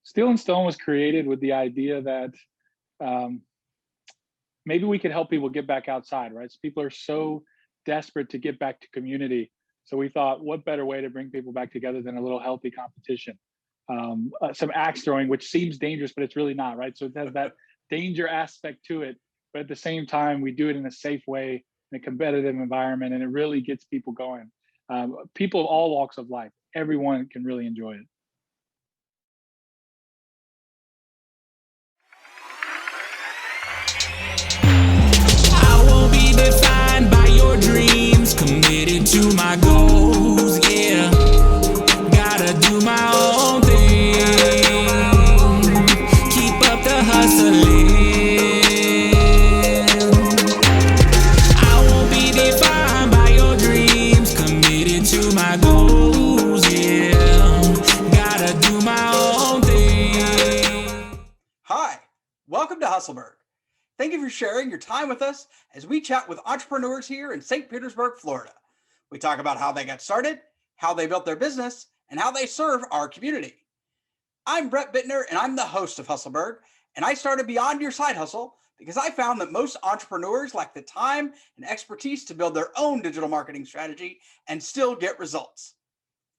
Steel and Stone was created with the idea that um, maybe we could help people get back outside, right? So people are so desperate to get back to community. So we thought, what better way to bring people back together than a little healthy competition? Some axe throwing, which seems dangerous, but it's really not, right? So it has that danger aspect to it. But at the same time, we do it in a safe way, in a competitive environment, and it really gets people going. People of all walks of life, everyone can really enjoy it. Defined by your dreams, committed to my goals, yeah. Gotta do my own thing, keep up the hustling. I won't be defined by your dreams, committed to my goals, yeah. Gotta do my own thing. Hi, welcome to Hustleburg. Thank you for sharing your time with us as we chat with entrepreneurs here in St. Petersburg, Florida. We talk about how they got started, how they built their business, and how they serve our community. I'm Brett Bittner, and I'm the host of Hustleburg, and I started Beyond Your Side Hustle because I found that most entrepreneurs lack the time and expertise to build their own digital marketing strategy and still get results.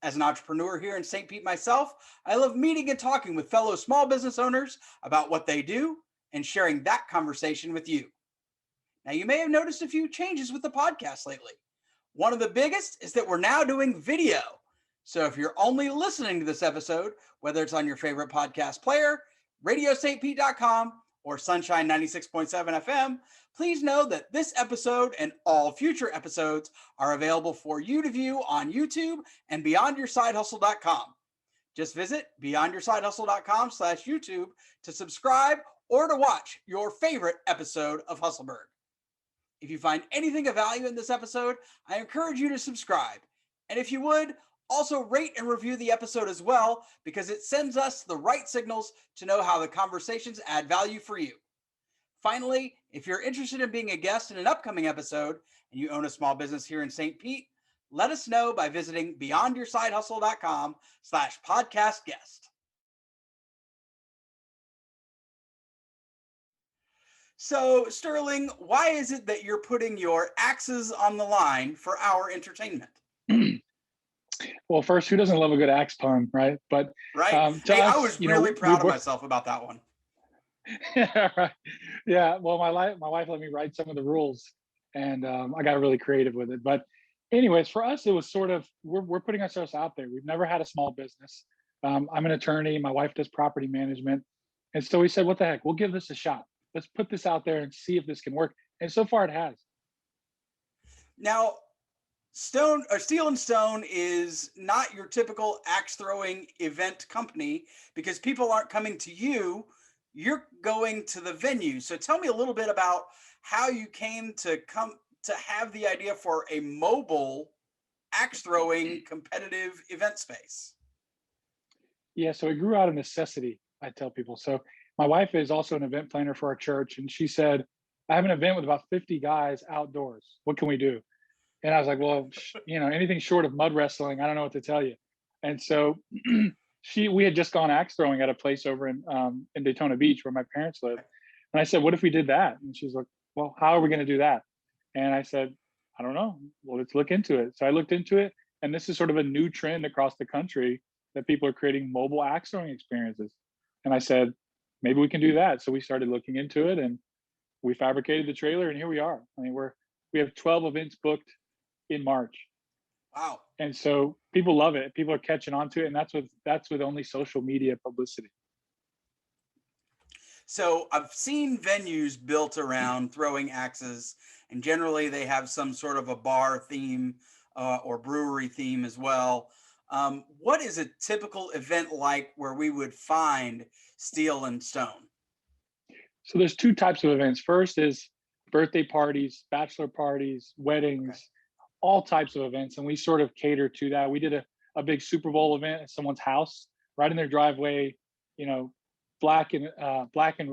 As an entrepreneur here in St. Pete myself, I love meeting and talking with fellow small business owners about what they do and sharing that conversation with you. Now, you may have noticed a few changes with the podcast lately. One of the biggest is that we're now doing video. So if you're only listening to this episode, whether it's on your favorite podcast player, radiostpete.com, or Sunshine 96.7 FM, please know that this episode and all future episodes are available for you to view on YouTube and beyondyoursidehustle.com. Just visit beyondyoursidehustle.com/YouTube to subscribe or to watch your favorite episode of Hustleburg. If you find anything of value in this episode, I encourage you to subscribe. And if you would, also rate and review the episode as well, because it sends us the right signals to know how the conversations add value for you. Finally, if you're interested in being a guest in an upcoming episode and you own a small business here in St. Pete, let us know by visiting beyondyoursidehustle.com/podcast guest. So, Sterling, why is it that you're putting your axes on the line for our entertainment? Well, first, who doesn't love a good axe pun, right? But right. Hey, I was really proud of myself about that one. Yeah, right. Yeah. Well, my wife let me write some of the rules, and I got really creative with it. But, anyways, for us, it was sort of we're putting ourselves out there. We've never had a small business. I'm an attorney. My wife does property management, and so we said, "What the heck? We'll give this a shot. Let's put this out there and see if this can work." And so far, it has. Now, Steel and Stone is not your typical axe throwing event company because people aren't coming to you. You're going to the venue. So tell me a little bit about how you came to have the idea for a mobile axe throwing competitive event space. Yeah, so it grew out of necessity, I tell people. So my wife is also an event planner for our church, and she said, I have an event with about 50 guys outdoors. What can we do? And I was like, well, anything short of mud wrestling, I don't know what to tell you. And so we had just gone axe throwing at a place over in Daytona Beach where my parents live. And I said, what if we did that? And she's like, well, how are we going to do that? And I said, I don't know. Well, let's look into it. So I looked into it, and this is sort of a new trend across the country that people are creating mobile axe throwing experiences. And I said, maybe we can do that. So we started looking into it, and we fabricated the trailer, and here we are. I mean, we have 12 events booked in March. Wow. And so people love it. People are catching on to it. And that's with only social media publicity. So I've seen venues built around throwing axes, and generally they have some sort of a bar theme or brewery theme as well. What is a typical event like where we would find Steel and Stone? So there's two types of events. First is birthday parties, bachelor parties, weddings, okay, all types of events. And we sort of cater to that. We did a big Super Bowl event at someone's house, right in their driveway, black and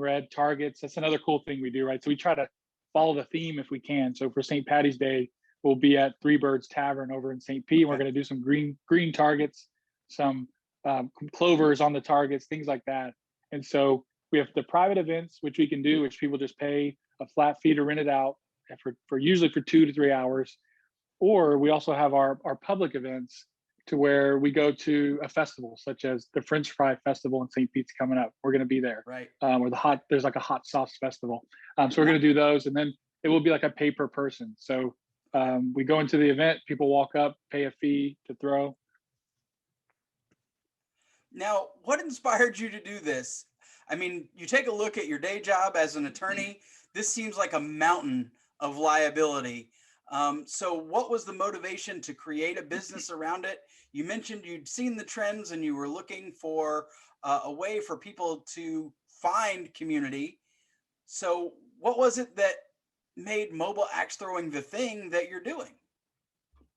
red targets. That's another cool thing we do, right? So we try to follow the theme if we can. So for St. Patty's Day, we'll be at Three Birds Tavern over in St. Pete. We're going to do some green targets, some clovers on the targets, things like that. And so we have the private events, which we can do, which people just pay a flat fee to rent it out for usually for 2 to 3 hours. Or we also have our public events to where we go to a festival, such as the French Fry Festival in St. Pete's coming up. We're going to be there. Right. Or there's like a hot sauce festival. So we're going to do those, and then it will be like a pay per person. So we go into the event, people walk up, pay a fee to throw. Now, what inspired you to do this? I mean, you take a look at your day job as an attorney. This seems like a mountain of liability. So what was the motivation to create a business around it? You mentioned you'd seen the trends and you were looking for a way for people to find community. So what was it that made mobile axe throwing the thing that you're doing?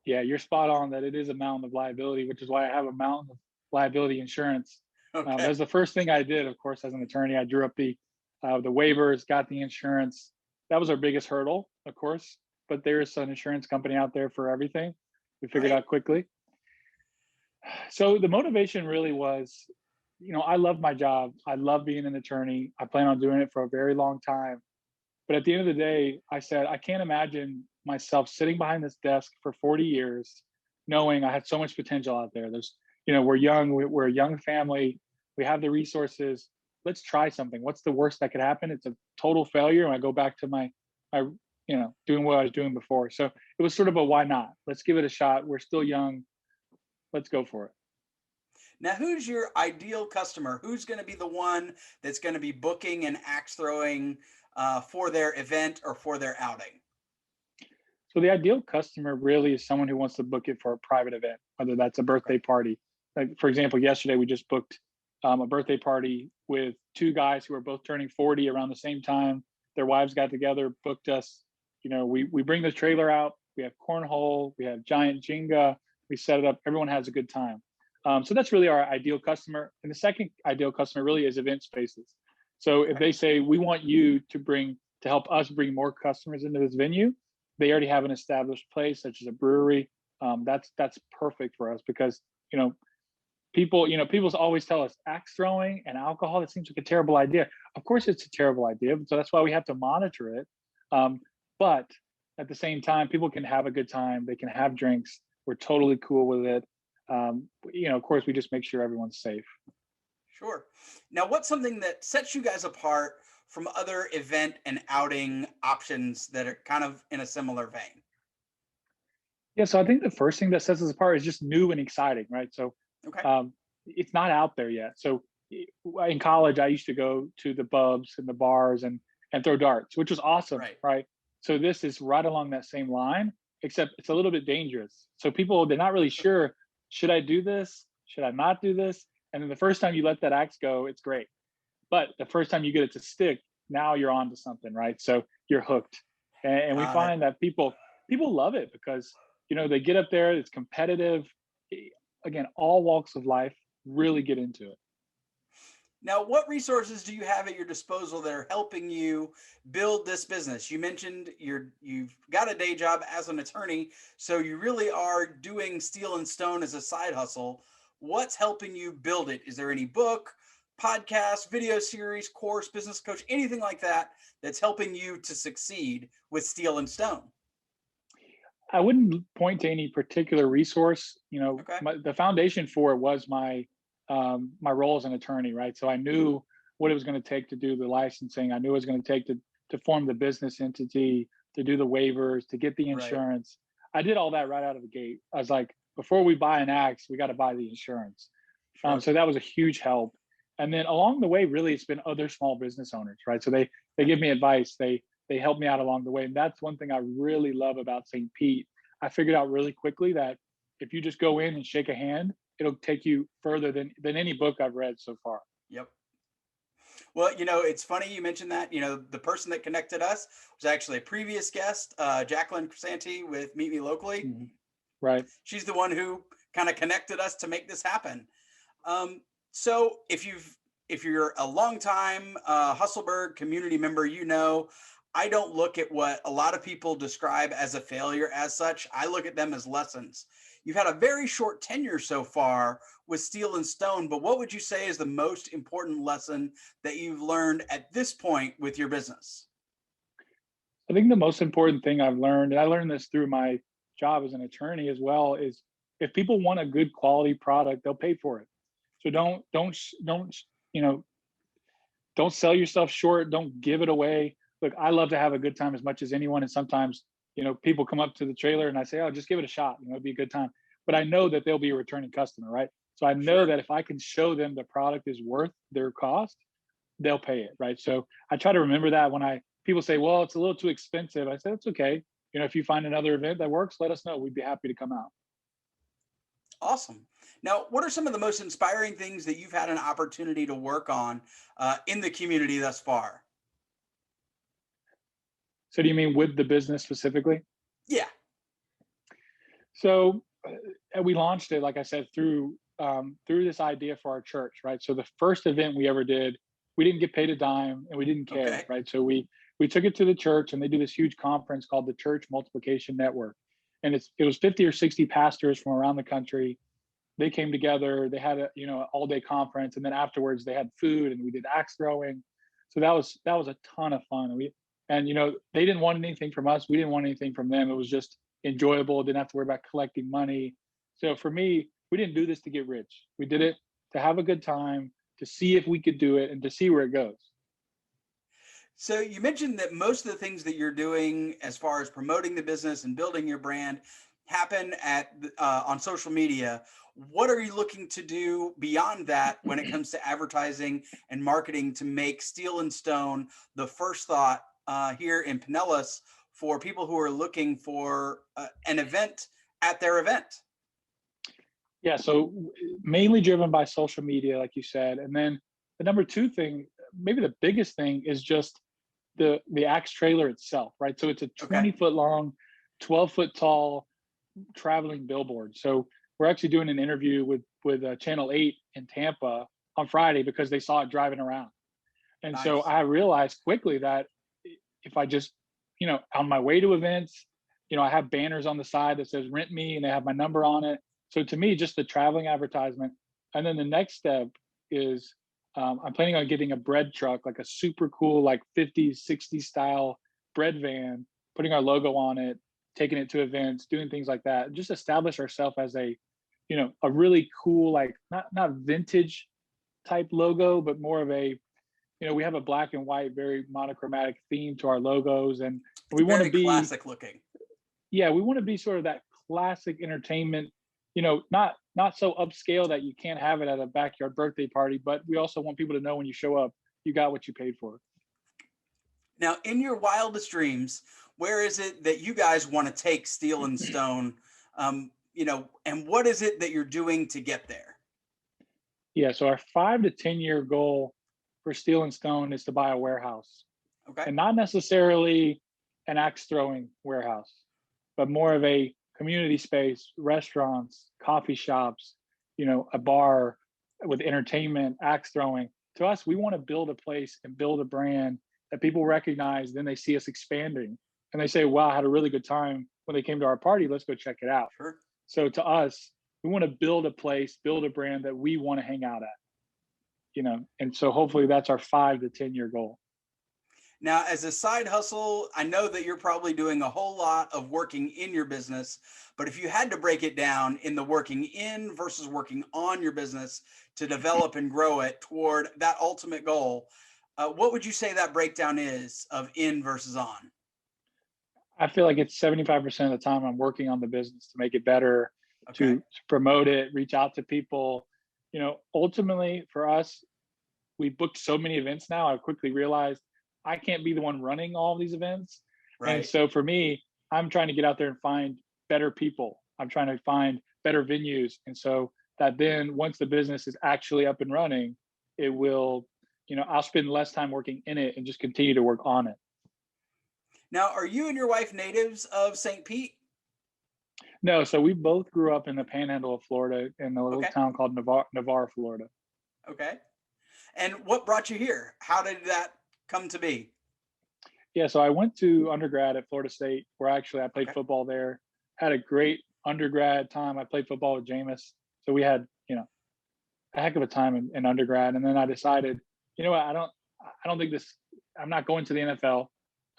Yeah, you're spot on that it is a mountain of liability, which is why I have a mountain of liability insurance. Okay. That's the first thing I did, of course, as an attorney. I drew up the waivers, got the insurance. That was our biggest hurdle, of course, but there's an insurance company out there for everything. We figured out quickly. So the motivation really was, I love my job. I love being an attorney. I plan on doing it for a very long time. But at the end of the day, I said, I can't imagine myself sitting behind this desk for 40 years, knowing I had so much potential out there. We're young, we're a young family. We have the resources. Let's try something. What's the worst that could happen? It's a total failure. And I go back to my doing what I was doing before. So it was sort of a why not? Let's give it a shot. We're still young. Let's go for it. Now, who's your ideal customer? Who's going to be the one that's going to be booking and axe throwing for their event or for their outing? So the ideal customer really is someone who wants to book it for a private event, whether that's a birthday party. Like, for example, yesterday we just booked a birthday party with 2 guys who are both turning 40 around the same time. Their wives got together, booked us. We bring the trailer out. We have cornhole. We have giant Jenga. We set it up. Everyone has a good time. So that's really our ideal customer. And the second ideal customer really is event spaces. So if they say, we want you to help us bring more customers into this venue, they already have an established place, such as a brewery. That's perfect for us because, people always tell us axe throwing and alcohol, that seems like a terrible idea. Of course, it's a terrible idea. So that's why we have to monitor it. But at the same time, people can have a good time. They can have drinks. We're totally cool with it. Of course, we just make sure everyone's safe. Sure. Now, what's something that sets you guys apart from other event and outing options that are kind of in a similar vein? Yeah, so I think the first thing that sets us apart is just new and exciting, right? So it's not out there yet. So in college, I used to go to the pubs and the bars and throw darts, which was awesome, right? So this is right along that same line, except it's a little bit dangerous. So they're not really sure, should I do this? Should I not do this? And then the first time you let that axe go, it's great. But the first time you get it to stick, now you're on to something, right? So you're hooked. And we find that people love it because, they get up there, it's competitive. Again, all walks of life really get into it. Now, what resources do you have at your disposal that are helping you build this business? You mentioned you've got a day job as an attorney, so you really are doing steel and stone as a side hustle. What's helping you build it? Is there any book, podcast, video series, course, business coach, anything like that that's helping you to succeed with steel and stone? I wouldn't point to any particular resource. The foundation for it was my role as an attorney, right? So I knew what it was going to take to do the licensing. I knew it was going to take to form the business entity, to do the waivers, to get the insurance. I did all that right out of the gate. I was like, before we buy an axe, we got to buy the insurance. So that was a huge help. And then along the way, really, it's been other small business owners, right? So they give me advice. They help me out along the way. And that's one thing I really love about St. Pete. I figured out really quickly that if you just go in and shake a hand, it'll take you further than any book I've read so far. Yep. Well, it's funny you mentioned that. The person that connected us was actually a previous guest, Jacqueline Crisanti with Meet Me Locally. Mm-hmm. Right. She's the one who kind of connected us to make this happen. So if you're a longtime Hustleburg community member, I don't look at what a lot of people describe as a failure as such. I look at them as lessons. You've had a very short tenure so far with Steel and Stone, but what would you say is the most important lesson that you've learned at this point with your business? I think the most important thing I've learned, and I learned this through my job as an attorney as well, is if people want a good quality product, they'll pay for it. So don't you know don't sell yourself short. Don't give it away. Look, I love to have a good time as much as anyone, and sometimes people come up to the trailer and I say, "Oh, just give it a shot. It'd be a good time." But I know that they'll be a returning customer, right? So I know Sure. that if I can show them the product is worth their cost, they'll pay it, right? So I try to remember that when people say, "Well, it's a little too expensive," I say, "It's okay. If you find another event that works, let us know. We'd be happy to come out." Awesome. Now, what are some of the most inspiring things that you've had an opportunity to work on in the community thus far? So do you mean with the business specifically? Yeah. So we launched it, like I said, through this idea for our church, right? So the first event we ever did, we didn't get paid a dime and we didn't care, Okay. right? So we took it to the church, and they do this huge conference called the Church Multiplication Network, and it was 50 or 60 pastors from around the country. They came together. They had a all day conference, and then afterwards they had food and we did axe throwing. So that was a ton of fun. And they didn't want anything from us. We didn't want anything from them. It was just enjoyable. Didn't have to worry about collecting money. So for me, we didn't do this to get rich. We did it to have a good time, to see if we could do it, and to see where it goes. So you mentioned that most of the things that you're doing as far as promoting the business and building your brand happen on social media. What are you looking to do beyond that when it comes to advertising and marketing to make Steel and Stone the first thought here in Pinellas for people who are looking for an event at their event? Yeah, so mainly driven by social media, like you said, and then the number two thing, maybe the biggest thing, is just the axe trailer itself, right? So it's a Okay. 20-foot long, 12-foot tall traveling billboard. So we're actually doing an interview with Channel 8 in Tampa on Friday because they saw it driving around. And so Nice. I realized quickly that if I just, on my way to events, I have banners on the side that says rent me and they have my number on it. So to me, just the traveling advertisement. And then the next step is I'm planning on getting a bread truck, like a super cool, like 50s, 60s style bread van, putting our logo on it, taking it to events, doing things like that. Just establish ourselves as a really cool, like not vintage type logo, but more of a, we have a black and white, very monochromatic theme to our logos. And It's we want to very be, classic looking. yeah, we want to be sort of that classic entertainment, not so upscale that you can't have it at a backyard birthday party, but we also want people to know when you show up, you got what you paid for. Now, in your wildest dreams, where is it that you guys want to take Steel and Stone? And what is it that you're doing to get there? Yeah, so our 5 to 10 year goal for Steel and Stone is to buy a warehouse, Okay. and not necessarily an axe throwing warehouse, but more of a community space, restaurants, coffee shops, a bar with entertainment, axe throwing. To us, we want to build a place and build a brand that people recognize. Then they see us expanding and they say, "Wow, I had a really good time when they came to our party. Let's go check it out." Sure. So to us, we want to build a place, build a brand that we want to hang out at. And so hopefully that's our 5 to 10 year goal. Now, as a side hustle, I know that you're probably doing a whole lot of working in your business, but if you had to break it down in the working in versus working on your business to develop and grow it toward that ultimate goal, what would you say that breakdown is of in versus on? I feel like it's 75% of the time I'm working on the business to make it better, Okay. to promote it, reach out to people. Ultimately for us, we booked so many events now. I quickly realized I can't be the one running all of these events. And Right. so for me, I'm trying to get out there and find better people. I'm trying to find better venues. And so that then once the business is actually up and running, it will, I'll spend less time working in it and just continue to work on it. Now, are you and your wife natives of St. Pete? No, so we both grew up in the panhandle of Florida in a little Okay. town called Navarre, Florida. Okay. And what brought you here? How did that come to be? Yeah, so I went to undergrad at Florida State, where actually I played Okay. football there. Had a great undergrad time, I played football with Jameis. So we had, a heck of a time in undergrad. And then I decided, you know what, I don't think I'm not going to the NFL.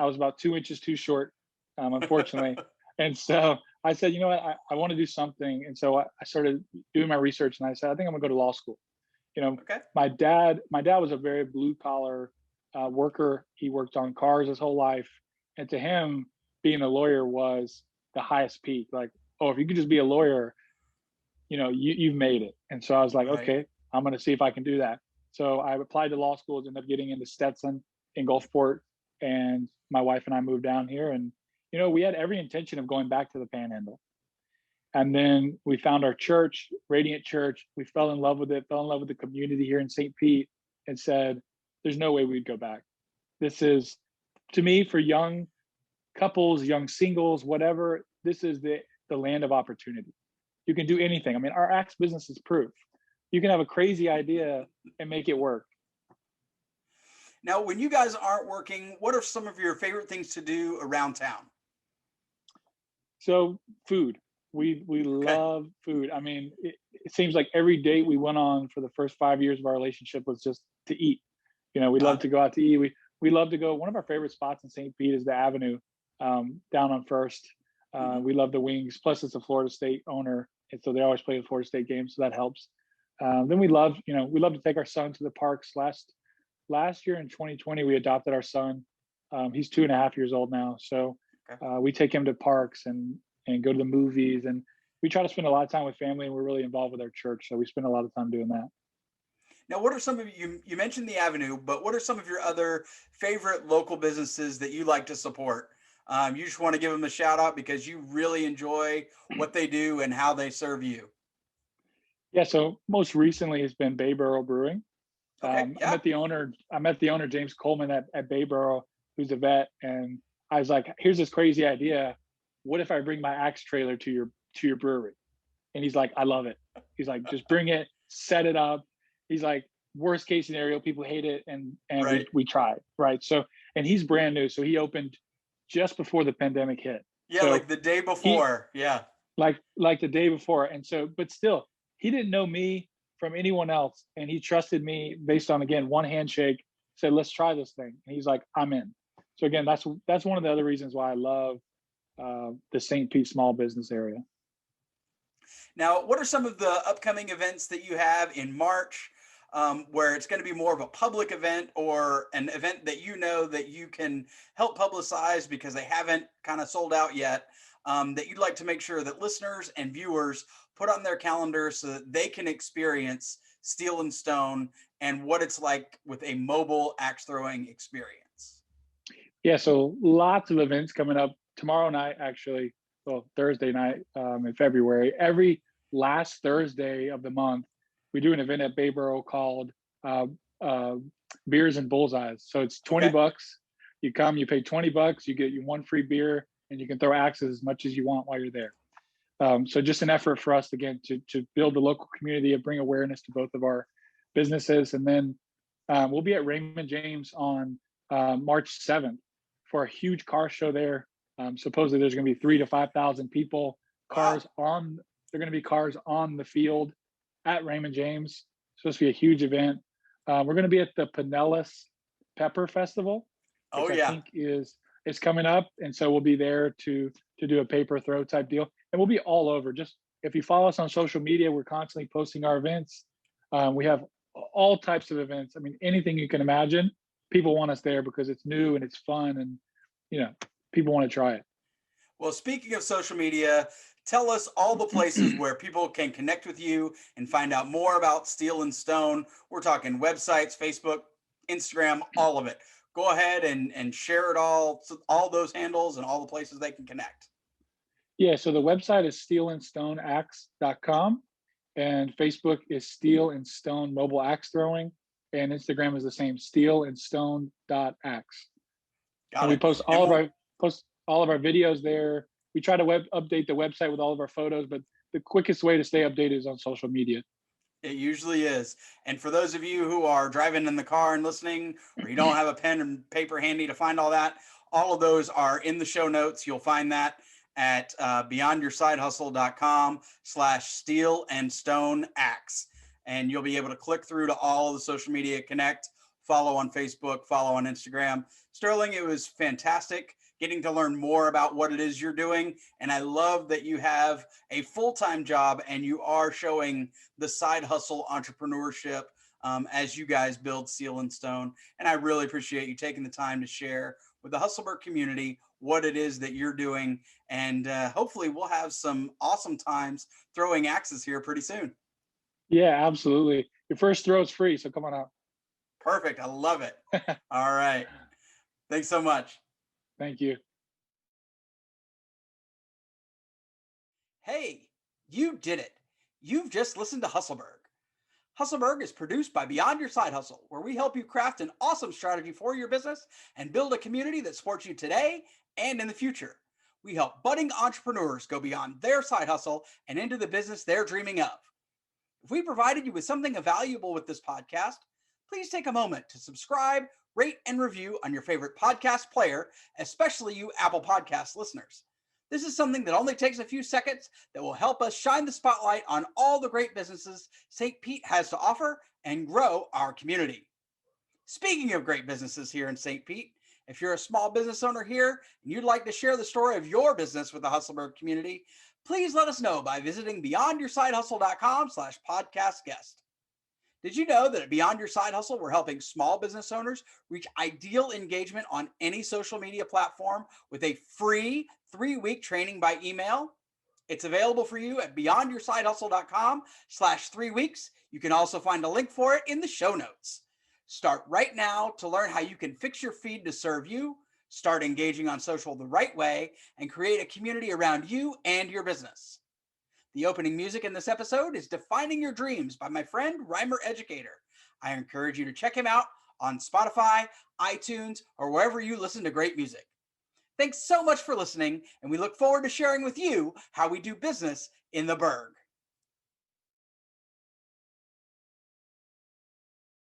I was about 2 inches too short, unfortunately. And so I said, you know what, I want to do something. And so I started doing my research, and I said, I think I'm gonna go to law school. Okay. My dad was a very blue collar worker. He worked on cars his whole life. And to him, being a lawyer was the highest peak. Like, oh, if you could just be a lawyer, you've made it. And so I was like, Right. okay, I'm going to see if I can do that. So I applied to law schools, ended up getting into Stetson in Gulfport, and my wife and I moved down here. And, we had every intention of going back to the Panhandle. And then we found our church, Radiant Church. We fell in love with it, fell in love with the community here in St. Pete, and said, there's no way we'd go back. This is, to me, for young couples, young singles, whatever, this is the land of opportunity. You can do anything. I mean, our Axe business is proof. You can have a crazy idea and make it work. Now, when you guys aren't working, what are some of your favorite things to do around town? So food. We love food. I mean, it seems like every date we went on for the first 5 years of our relationship was just to eat. We love to go out to eat. We love to go. One of our favorite spots in St. Pete is the Avenue down on First. We love the wings. Plus, it's a Florida State owner, and so they always play the Florida State games, so that helps. Then we love to take our son to the parks. Last year in 2020, we adopted our son. He's 2.5 years old now, so we take him to parks and go to the movies, and we try to spend a lot of time with family. And we're really involved with our church, so we spend a lot of time doing that. Now, what are some of you mentioned the Avenue, but what are some of your other favorite local businesses that you like to support? You just want to give them a shout out because you really enjoy what they do and how they serve you. Yeah. So most recently has been Bay Borough Brewing. Okay. I met the owner, James Coleman at Bay Borough, who's a vet. And I was like, here's this crazy idea. What if I bring my Axe trailer to your brewery? And he's like, I love it. He's like, just bring it, set it up. He's like, worst case scenario, people hate it. And Right. we tried. Right. So, and he's brand new. So he opened just before the pandemic hit. Yeah. So like the day before. Yeah. like the day before. And so, but still, he didn't know me from anyone else. And he trusted me based on, again, one handshake, said, let's try this thing. And he's like, I'm in. So again, that's one of the other reasons why I love the St. Pete small business area. Now, what are some of the upcoming events that you have in March where it's going to be more of a public event or an event that that you can help publicize because they haven't kind of sold out yet, that you'd like to make sure that listeners and viewers put on their calendar so that they can experience Steel and Stone and what it's like with a mobile axe throwing experience? Yeah, so lots of events coming up tomorrow night, actually. Well, Thursday night in February. Every last Thursday of the month, we do an event at Bay Borough called Beers and Bullseyes. So it's $20. You come, you pay $20, you get one free beer, and you can throw axes as much as you want while you're there. So just an effort for us, again, to build the local community and bring awareness to both of our businesses. And then we'll be at Raymond James on March 7th for a huge car show there. Supposedly there's going to be 3,000 to 5,000 people. They're going to be cars on the field at Raymond James. It's supposed to be a huge event. We're going to be at the Pinellas Pepper Festival, which I think is coming up. And so we'll be there to do a paper throw type deal. And we'll be all over. Just if you follow us on social media, we're constantly posting our events. We have all types of events. I mean, anything you can imagine, people want us there because it's new and it's fun and, people want to try it. Well, speaking of social media, tell us all the places where people can connect with you and find out more about Steel and Stone. We're talking websites, Facebook, Instagram, all of it. Go ahead and share it all those handles and all the places they can connect. Yeah, so the website is steelandstoneaxe.com, and Facebook is Steel and Stone Mobile Axe Throwing, and Instagram is the same, steelandstone.axe. And we post all of our videos there. We try to update the website with all of our photos, but the quickest way to stay updated is on social media. It usually is. And for those of you who are driving in the car and listening, or you don't have a pen and paper handy to find all that, all of those are in the show notes. You'll find that. at beyondyoursidehustle.com/steel-and-stone-axe. And you'll be able to click through to all the social media, connect, follow on Facebook, follow on Instagram. Sterling, it was fantastic getting to learn more about what it is you're doing. And I love that you have a full-time job and you are showing the side hustle entrepreneurship as you guys build Steel and Stone. And I really appreciate you taking the time to share with the Hustleburg community what it is that you're doing. And hopefully we'll have some awesome times throwing axes here pretty soon. Yeah, absolutely. Your first throw is free, so come on out. Perfect. I love it. All right. Thanks so much. Thank you. Hey, you did it. You've just listened to Hustleburg. Hustleburg is produced by Beyond Your Side Hustle, where we help you craft an awesome strategy for your business and build a community that supports you today and in the future. We help budding entrepreneurs go beyond their side hustle and into the business they're dreaming of. If we provided you with something valuable with this podcast, please take a moment to subscribe, rate, and review on your favorite podcast player, especially you Apple Podcast listeners. This is something that only takes a few seconds that will help us shine the spotlight on all the great businesses St. Pete has to offer and grow our community. Speaking of great businesses here in St. Pete, if you're a small business owner here and you'd like to share the story of your business with the Hustleburg community, please let us know by visiting beyondyoursidehustle.com/podcast guest. Did you know that at Beyond Your Side Hustle, we're helping small business owners reach ideal engagement on any social media platform with a free 3-week training by email? It's available for you at beyondyoursidehustle.com/3weeks. You can also find a link for it in the show notes. Start right now to learn how you can fix your feed to serve you, start engaging on social the right way, and create a community around you and your business. The opening music in this episode is Defining Your Dreams by my friend Rhymer Educator. I encourage you to check him out on Spotify, iTunes, or wherever you listen to great music. Thanks so much for listening, and we look forward to sharing with you how we do business in the Burg.